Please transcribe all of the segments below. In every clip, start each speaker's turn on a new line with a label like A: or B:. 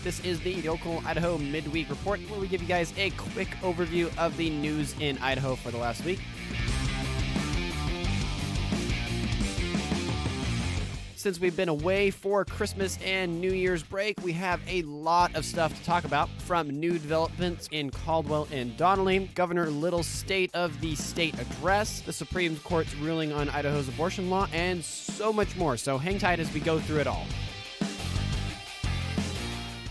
A: This is the Yocal Idaho Midweek Report, where we give you guys a quick overview of the news in Idaho for the last week. Since we've been away for Christmas and New Year's break, we have a lot of stuff to talk about, from new developments in Caldwell and Donnelly, Governor Little's State of the State Address, the Supreme Court's ruling on Idaho's abortion law, and so much more. So hang tight as we go through it all.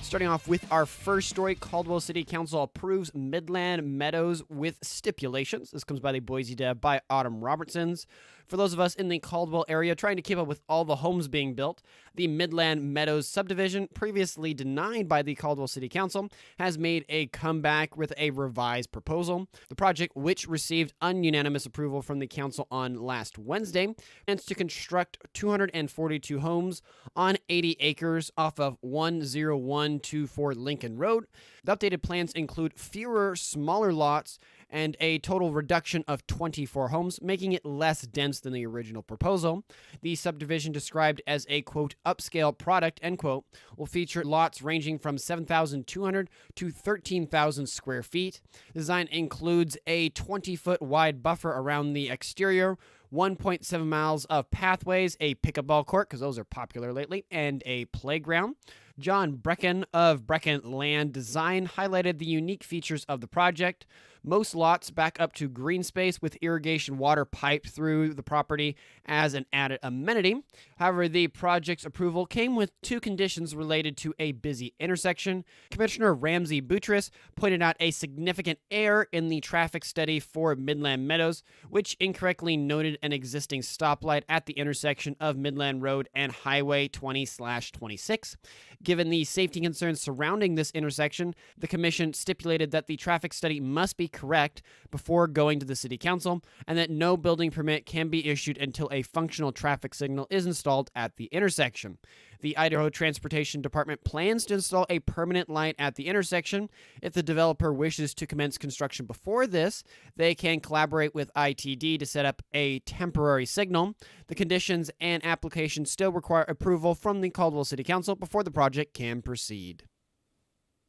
A: Starting off with our first story, Caldwell City Council approves Midland Meadows with stipulations. This comes by the Boise Deb by Autumn Robertsons. For those of us in the Caldwell area trying to keep up with all the homes being built, the Midland Meadows subdivision, previously denied by the Caldwell City Council, has made a comeback with a revised proposal. The project, which received ununanimous approval from the council on last Wednesday, plans to construct 242 homes on 80 acres off of 10124 Lincoln Road. The updated plans include fewer, smaller lots and a total reduction of 24 homes, making it less dense than the original proposal. The subdivision, described as a, quote, upscale product, end quote, will feature lots ranging from 7,200 to 13,000 square feet. The design includes a 20-foot wide buffer around the exterior, 1.7 miles of pathways, a pickleball court, because those are popular lately, and a playground. John Brecken of Brecken Land Design highlighted the unique features of the project. Most lots back up to green space with irrigation water piped through the property as an added amenity. However, the project's approval came with two conditions related to a busy intersection. Commissioner Ramsey Boutrous pointed out a significant error in the traffic study for Midland Meadows, which incorrectly noted an existing stoplight at the intersection of Midland Road and Highway 20/26. Given the safety concerns surrounding this intersection, the commission stipulated that the traffic study must be correct before going to the city council, and that no building permit can be issued until a functional traffic signal is installed at the intersection. The Idaho Transportation Department plans to install a permanent light at the intersection. If the developer wishes to commence construction before this, they can collaborate with ITD to set up a temporary signal. The conditions and application still require approval from the Caldwell City Council before the project can proceed.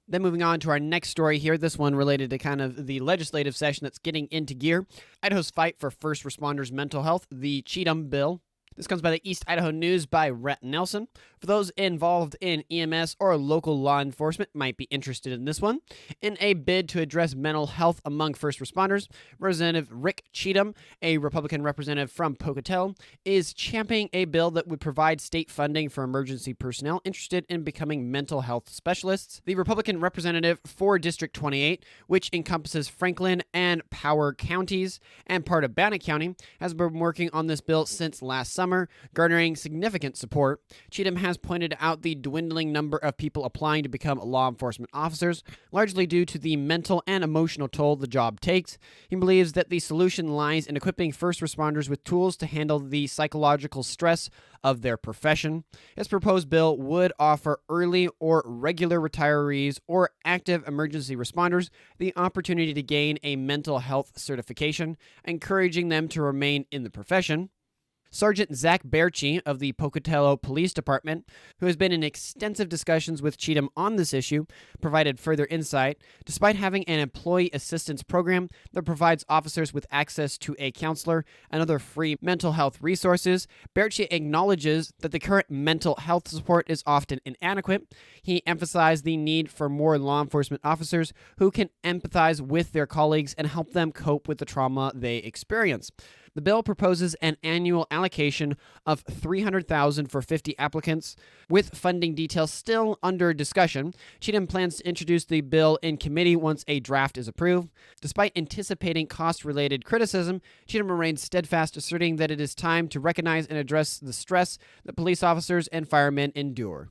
A: Then moving on to our next story here, this one related to kind of the legislative session that's getting into gear. Idaho's fight for first responders' mental health, the Cheatum bill. This comes by the East Idaho News by Rhett Nelson. For those involved in EMS or local law enforcement might be interested in this one. In a bid to address mental health among first responders, Representative Rick Cheatum, a Republican representative from Pocatello, is championing a bill that would provide state funding for emergency personnel interested in becoming mental health specialists. The Republican representative for District 28, which encompasses Franklin and Power counties and part of Bannock County, has been working on this bill since last summer, garnering significant support. Cheatum has pointed out the dwindling number of people applying to become law enforcement officers, largely due to the mental and emotional toll the job takes. He believes that the solution lies in equipping first responders with tools to handle the psychological stress of their profession. His proposed bill would offer early or regular retirees or active emergency responders the opportunity to gain a mental health certification, encouraging them to remain in the profession. Sergeant Zach Berchi of the Pocatello Police Department, who has been in extensive discussions with Cheatum on this issue, provided further insight. Despite having an employee assistance program that provides officers with access to a counselor and other free mental health resources, Berchi acknowledges that the current mental health support is often inadequate. He emphasized the need for more law enforcement officers who can empathize with their colleagues and help them cope with the trauma they experience. The bill proposes an annual allocation of $300,000 for 50 applicants, with funding details still under discussion. Cheatum plans to introduce the bill in committee once a draft is approved. Despite anticipating cost-related criticism, Cheatum remains steadfast, asserting that it is time to recognize and address the stress that police officers and firemen endure.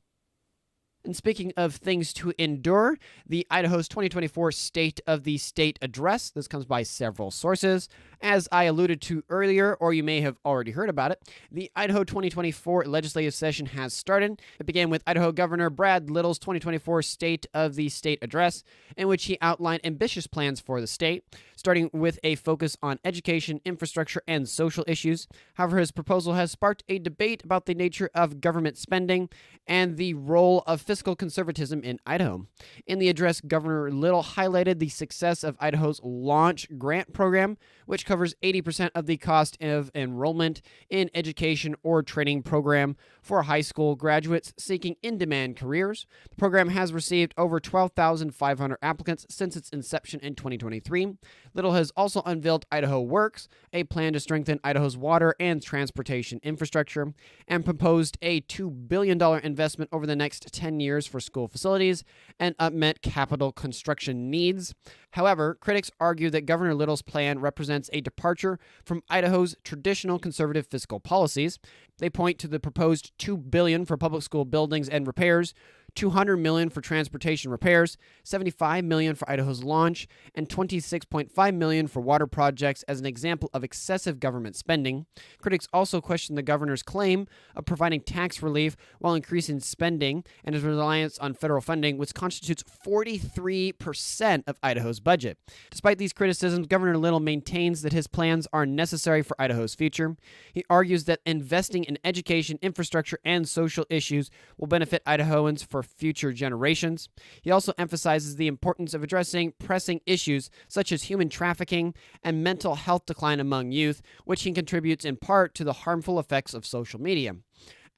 A: And speaking of things to endure, the Idaho's 2024 State of the State Address. This comes by several sources. As I alluded to earlier, or you may have already heard about it, the Idaho 2024 legislative session has started. It began with Idaho Governor Brad Little's 2024 State of the State Address, in which he outlined ambitious plans for the state, starting with a focus on education, infrastructure, and social issues. However, his proposal has sparked a debate about the nature of government spending and the role of fiscal conservatism in Idaho. In the address, Governor Little highlighted the success of Idaho's Launch Grant program, which covers 80% of the cost of enrollment in education or training program for high school graduates seeking in-demand careers. The program has received over 12,500 applicants since its inception in 2023. Little has also unveiled Idaho Works, a plan to strengthen Idaho's water and transportation infrastructure, and proposed a $2 billion investment over the next 10 years for school facilities and unmet capital construction needs. However, critics argue that Governor Little's plan represents a departure from Idaho's traditional conservative fiscal policies. They point to the proposed $2 billion for public school buildings and repairs, $200 million for transportation repairs, $75 million for Idaho's launch, and $26.5 million for water projects as an example of excessive government spending. Critics also question the governor's claim of providing tax relief while increasing spending and his reliance on federal funding, which constitutes 43% of Idaho's budget. Despite these criticisms, Governor Little maintains that his plans are necessary for Idaho's future. He argues that investing in education, infrastructure, and social issues will benefit Idahoans for future generations. He also emphasizes the importance of addressing pressing issues such as human trafficking and mental health decline among youth, which he contributes in part to the harmful effects of social media.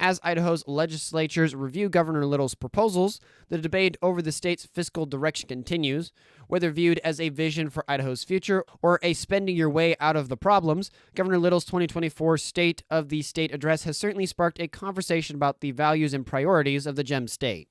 A: As Idaho's legislatures review Governor Little's proposals, the debate over the state's fiscal direction continues. Whether viewed as a vision for Idaho's future or a spending your way out of the problems, Governor Little's 2024 State of the State address has certainly sparked a conversation about the values and priorities of the Gem State.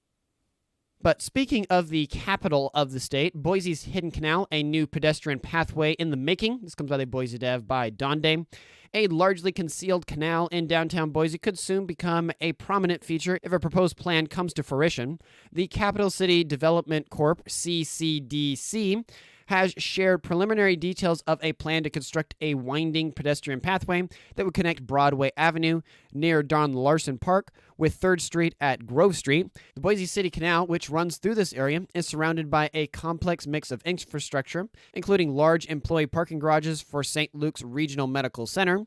A: But speaking of the capital of the state, Boise's Hidden Canal, a new pedestrian pathway in the making. This comes by the Boise Dev by Donnelly. A largely concealed canal in downtown Boise could soon become a prominent feature if a proposed plan comes to fruition. The Capital City Development Corp., CCDC, has shared preliminary details of a plan to construct a winding pedestrian pathway that would connect Broadway Avenue near Don Larson Park with 3rd Street at Grove Street. The Boise City Canal, which runs through this area, is surrounded by a complex mix of infrastructure, including large employee parking garages for St. Luke's Regional Medical Center,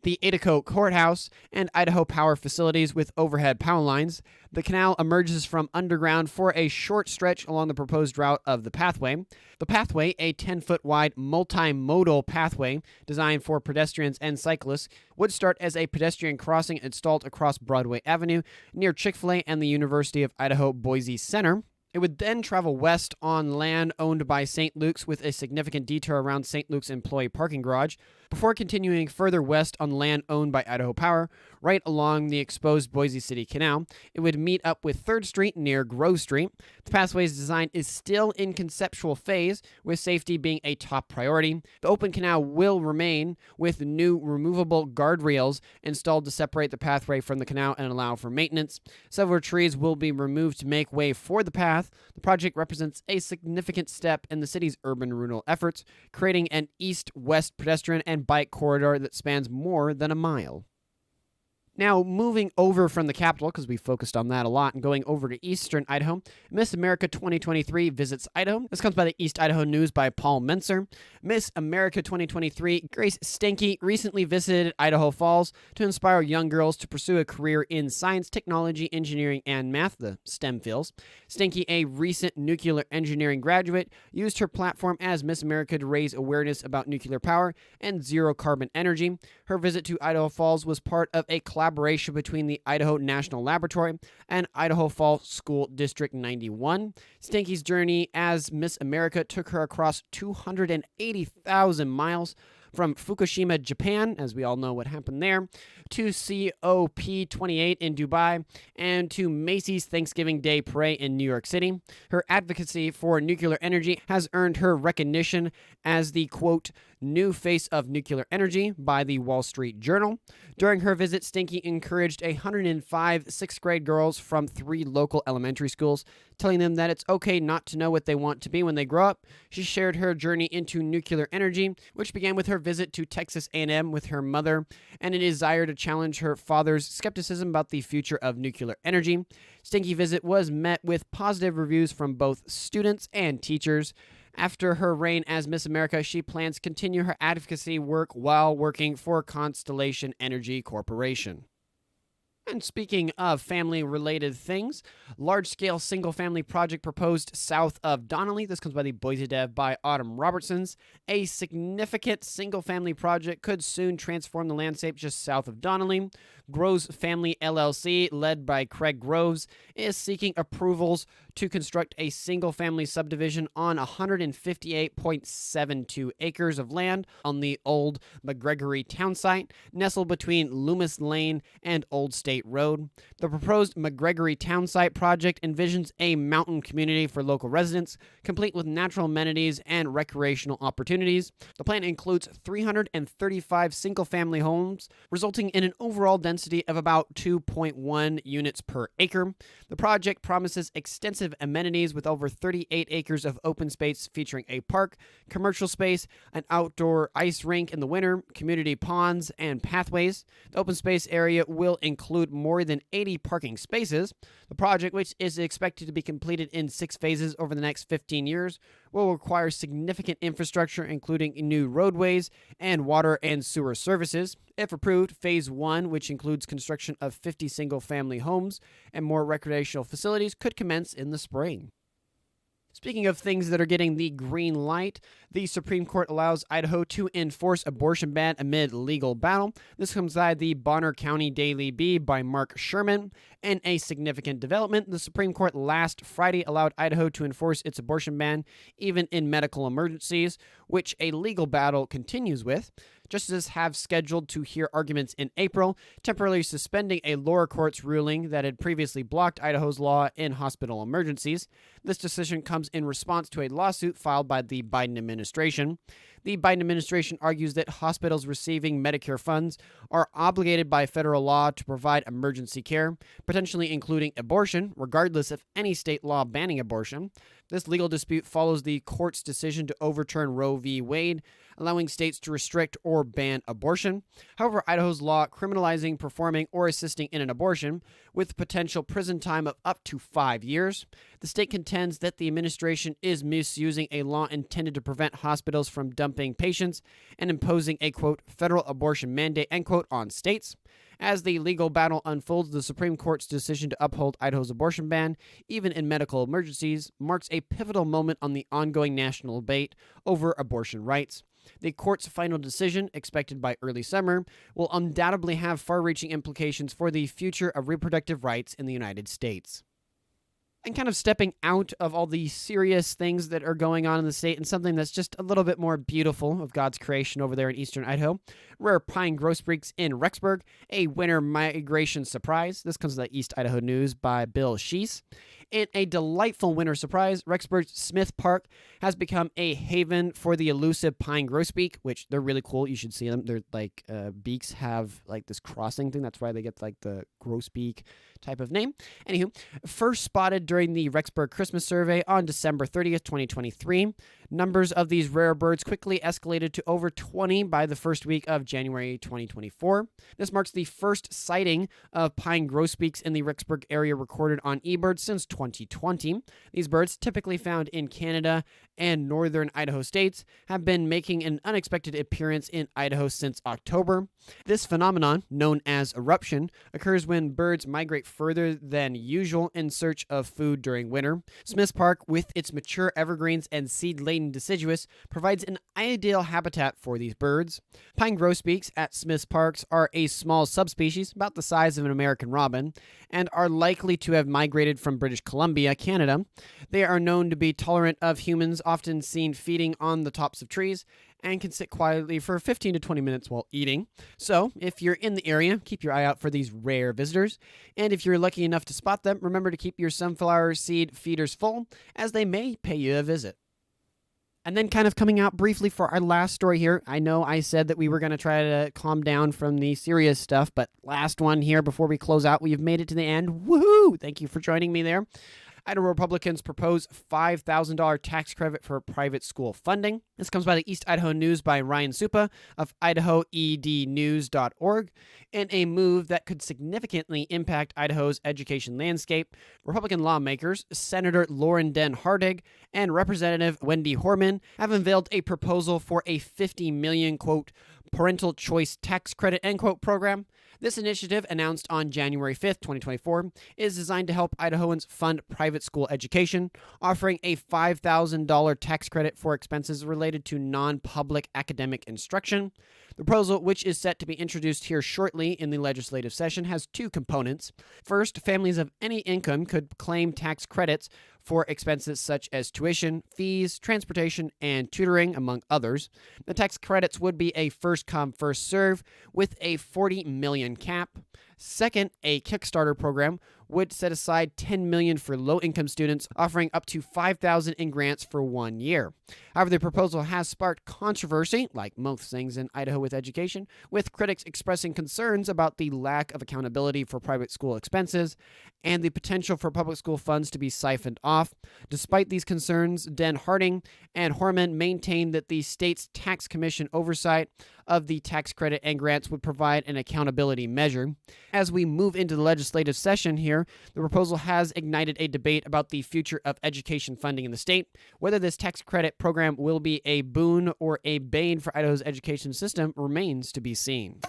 A: the Idaho Courthouse, and Idaho Power facilities with overhead power lines. The canal emerges from underground for a short stretch along the proposed route of the pathway. The pathway, a 10-foot wide multimodal pathway designed for pedestrians and cyclists, would start as a pedestrian crossing installed across Broadway Avenue near Chick-fil-A and the University of Idaho Boise Center. It would then travel west on land owned by St. Luke's with a significant detour around St. Luke's employee parking garage, before continuing further west on land owned by Idaho Power, right along the exposed Boise City Canal. It would meet up with 3rd Street near Grove Street. The pathway's design is still in conceptual phase, with safety being a top priority. The open canal will remain, with new removable guardrails installed to separate the pathway from the canal and allow for maintenance. Several trees will be removed to make way for the path. The project represents a significant step in the city's urban renewal efforts, creating an east-west pedestrian and bike corridor that spans more than a mile. Now, moving over from the capital, because we focused on that a lot, and going over to eastern Idaho, Miss America 2023 visits Idaho. This comes by the East Idaho News by Paul Menser. Miss America 2023, Grace Stenke, recently visited Idaho Falls to inspire young girls to pursue a career in science, technology, engineering, and math, the STEM fields. Stenke, a recent nuclear engineering graduate, used her platform as Miss America to raise awareness about nuclear power and zero-carbon energy. Her visit to Idaho Falls was part of a collaboration between the Idaho National Laboratory and Idaho Falls School District 91. Stenke's journey as Miss America took her across 280,000 miles from Fukushima, Japan, as we all know what happened there, to COP28 in Dubai, and to Macy's Thanksgiving Day Parade in New York City. Her advocacy for nuclear energy has earned her recognition as the, quote, new face of nuclear energy by the Wall Street Journal. During her visit, Stenke encouraged 105 sixth-grade girls from 3 local elementary schools, telling them that it's okay not to know what they want to be when they grow up. She shared her journey into nuclear energy, which began with her visit to Texas A&M with her mother and a desire to challenge her father's skepticism about the future of nuclear energy. Stenke's visit was met with positive reviews from both students and teachers. After her reign as Miss America, she plans to continue her advocacy work while working for Constellation Energy Corporation. And speaking of family-related things, large-scale single-family project proposed south of Donnelly. This comes by the Boise Dev by Autumn Robertsons. A significant single-family project could soon transform the landscape just south of Donnelly. Groves Family LLC, led by Craig Groves, is seeking approvals to construct a single-family subdivision on 158.72 acres of land on the old McGregory town site, nestled between Loomis Lane and Old State Road. The proposed McGregory town site project envisions a mountain community for local residents, complete with natural amenities and recreational opportunities. The plan includes 335 single-family homes, resulting in an overall density of about 2.1 units per acre. The project promises extensive amenities with over 38 acres of open space featuring a park, commercial space, an outdoor ice rink in the winter, community ponds, and pathways. The open space area will include more than 80 parking spaces. The project, which is expected to be completed in 6 phases over the next 15 years, will require significant infrastructure, including new roadways and water and sewer services. If approved, Phase 1, which includes construction of 50 single-family homes and more recreational facilities, could commence in the spring. Speaking of things that are getting the green light, the Supreme Court allows Idaho to enforce abortion ban amid legal battle. This comes by the Bonner County Daily Bee by Mark Sherman. In a significant development, the Supreme Court last Friday allowed Idaho to enforce its abortion ban even in medical emergencies, which a legal battle continues with. Justices have scheduled to hear arguments in April, temporarily suspending a lower court's ruling that had previously blocked Idaho's law in hospital emergencies. This decision comes in response to a lawsuit filed by the Biden administration. The Biden administration argues that hospitals receiving Medicare funds are obligated by federal law to provide emergency care, potentially including abortion, regardless of any state law banning abortion. This legal dispute follows the court's decision to overturn Roe v. Wade, allowing states to restrict or ban abortion. However, Idaho's law criminalizing performing or assisting in an abortion, with potential prison time of up to 5 years. The state contends that the administration is misusing a law intended to prevent hospitals from dumping patients and imposing a, quote, federal abortion mandate, end quote, on states. As the legal battle unfolds, the Supreme Court's decision to uphold Idaho's abortion ban, even in medical emergencies, marks a pivotal moment on the ongoing national debate over abortion rights. The court's final decision, expected by early summer, will undoubtedly have far-reaching implications for the future of reproductive rights in the United States. And kind of stepping out of all the serious things that are going on in the state and something that's just a little bit more beautiful of God's creation over there in eastern Idaho, rare pine grosbeaks in Rexburg, a winter migration surprise. This comes to the East Idaho News by Bill Sheese. In a delightful winter surprise, Rexburg's Smith Park has become a haven for the elusive pine grosbeak, which they're really cool. You should see them. They're like beaks have like this crossing thing. That's why they get like the grosbeak type of name. Anywho, first spotted during the Rexburg Christmas survey on December 30th, 2023. Numbers of these rare birds quickly escalated to over 20 by the first week of January 2024. This marks the first sighting of pine grosbeaks in the Rexburg area recorded on eBird since 2020. These birds, typically found in Canada and northern Idaho states, have been making an unexpected appearance in Idaho since October. This phenomenon, known as eruption, occurs when birds migrate further than usual in search of food during winter. Smith's Park, with its mature evergreens and seed-laden deciduous, provides an ideal habitat for these birds. Pine grosbeaks at Smith's Parks are a small subspecies, about the size of an American robin, and are likely to have migrated from British Columbia, Canada. They are known to be tolerant of humans, often seen feeding on the tops of trees, and can sit quietly for 15 to 20 minutes while eating. So, if you're in the area, keep your eye out for these rare visitors. And if you're lucky enough to spot them, remember to keep your sunflower seed feeders full, as they may pay you a visit. And then kind of coming out briefly for our last story here. I know I said that we were going to try to calm down from the serious stuff, but last one here before we close out. We've made it to the end. Woohoo! Thank you for joining me there. Idaho Republicans propose $5,000 tax credit for private school funding. This comes by the East Idaho News by Ryan Supa of idahoednews.org. In a move that could significantly impact Idaho's education landscape, Republican lawmakers, Senator Lauren Den Hardig and Representative Wendy Horman, have unveiled a proposal for a $50 million, quote, Parental Choice Tax Credit, end quote, program. This initiative, announced on January 5th, 2024, is designed to help Idahoans fund private school education, offering a $5,000 tax credit for expenses related to non-public academic instruction. The proposal, which is set to be introduced here shortly in the legislative session, has two components. First, families of any income could claim tax credits for expenses such as tuition, fees, transportation, and tutoring, among others. The tax credits would be a first-come, first-serve with a $40 million cap. Second, a Kickstarter program would set aside $10 million for low-income students, offering up to $5,000 in grants for 1 year. However, the proposal has sparked controversy, like most things in Idaho with education, with critics expressing concerns about the lack of accountability for private school expenses and the potential for public school funds to be siphoned off. Despite these concerns, Den Harding and Horman maintain that the state's tax commission oversight of the tax credit and grants would provide an accountability measure. As we move into the legislative session here, the proposal has ignited a debate about the future of education funding in the state. Whether this tax credit program will be a boon or a bane for Idaho's education system remains to be seen.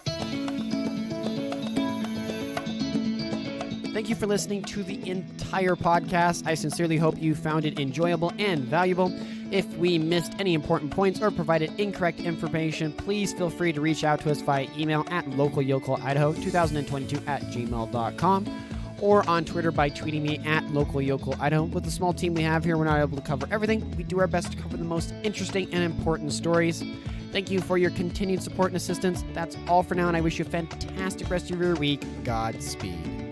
A: Thank you for listening to the entire podcast. I sincerely hope you found it enjoyable and valuable. If we missed any important points or provided incorrect information, please feel free to reach out to us via email at localyocalidaho2022@gmail.com or on Twitter by tweeting me at localyocalidaho. With the small team we have here, we're not able to cover everything. We do our best to cover the most interesting and important stories. Thank you for your continued support and assistance. That's all for now, and I wish you a fantastic rest of your week. Godspeed.